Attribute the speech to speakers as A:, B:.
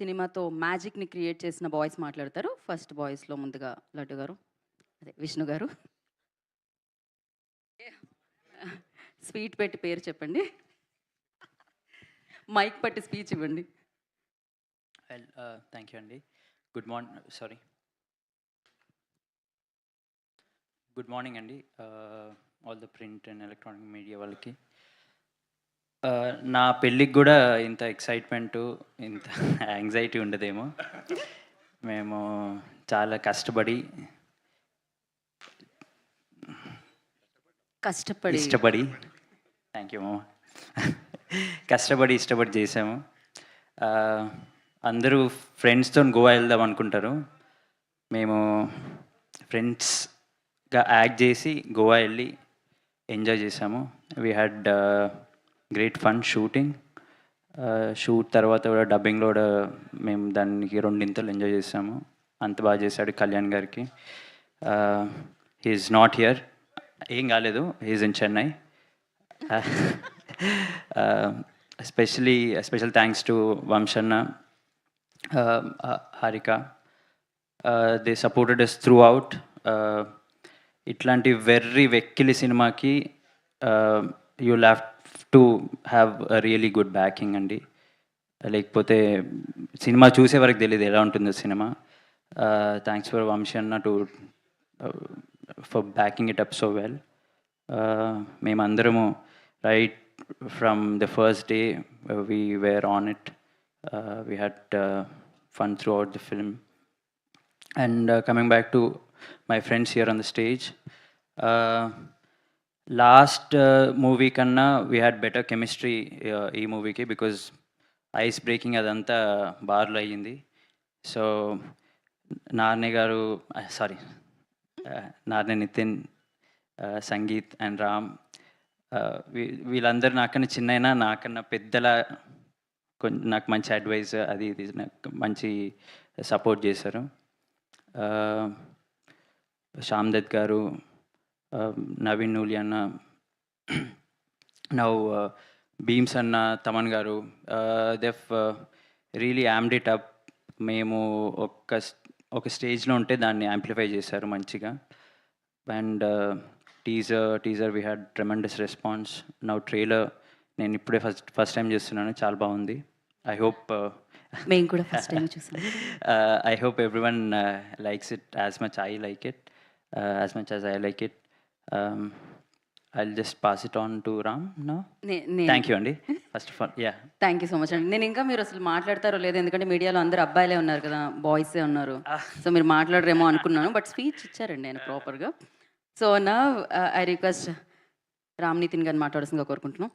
A: సినిమాతో మ్యాజిక్‌ని క్రియేట్ చేసిన బాయ్స్ మాట్లాడతారు. ఫస్ట్ బాయ్స్‌లో ముందుగా లడ్డు గారు, అదే విష్ణు గారు. స్వీట్ పెట్టి పేరు చెప్పండి. మైక్ పట్టి స్పీచ్ ఇవ్వండి.
B: వెల్ థ్యాంక్ యూ అండి. గుడ్ మార్నింగ్ అండి all the print and electronic media వాళ్ళకి. నా పెళ్ళికి కూడా ఇంత ఎక్సైట్మెంటు, ఇంత యాంగ్జైటీ ఉండదేమో. మేము చాలా కష్టపడి ఇష్టపడి థ్యాంక్ యూ మామ. కష్టపడి ఇష్టపడి చేసాము. అందరూ ఫ్రెండ్స్తో గోవా వెళ్దాం అనుకుంటారు. మేము ఫ్రెండ్స్గా యాక్ట్ చేసి గోవా వెళ్ళి ఎంజాయ్ చేసాము. We had great fun shooting. Shoot తర్వాత కూడా డబ్బింగ్లో కూడా మేము దానికి రెండింతలు ఎంజాయ్ చేసాము. అంత బాగా చేశాడు కళ్యాణ్ గారికి. హీఈస్ నాట్ హియర్, ఏం కాలేదు, he's in Chennai. Special thanks to వంశన్న, Harika. They supported us throughout. ఇట్లాంటి వెక్కిలి సినిమాకి you have to have a really good backing అండి. లేకపోతే సినిమా చూసే వరకు తెలియదు ఎలా ఉంటుందో సినిమా. థ్యాంక్స్ ఫర్ వంశన్న for backing it up so well. మేమందరము right from the first day we were on it. We had fun throughout the film. And coming back to my friends here on the stage, last movie kanna we had better chemistry ee movie ki, because ice breaking adanta bar lo ayindi. So narne garu narne Nitin, sangeet and Ram, వీళ్ళందరూ నాకన్నా చిన్నైనా నాకన్నా పెద్దలా నాకు మంచి advice అది ఇది నాకు మంచి support చేశారు. శ్యామ్ దత్ గారు, నవీన్ నూలి అన్న, నౌ భీమ్స్ అన్న, తమన్ గారు, దెఫ్ రియలీ యామ్డ్ ఇట్ అప్. మేము ఒక స్టేజ్లో ఉంటే దాన్ని యాంప్లిఫై చేశారు మంచిగా. And teaser we had tremendous response. Now trailer నేను ఇప్పుడే ఫస్ట్ టైం చేస్తున్నాను, చాలా బాగుంది. ఐ హోప్
A: మేము కూడా ఫస్ట్ టైం చూసాం.
B: I hope everyone likes it as much I like it, as much as I like it. I'll just pass it on to Ram now. Thank you అండి first of all. Yeah
A: thank you so much అండి. నేను ఇంకా మీరు అసలు మాట్లాడతారో లేదో, ఎందుకంటే మీడియాలో అందరూ అబ్బాయిలే ఉన్నారు కదా, బాయ్సే ఉన్నారు. సో మీరు మాట్లాడరేమో అనుకున్నాను, బట్ స్పీచ్ ఇచ్చారండి ఆయన ప్రాపర్గా. సో నా ఐ రిక్వెస్ట్ రామ్ నితిన్ గారిని మాట్లాడాల్సిందిగా కోరుకుంటున్నాం.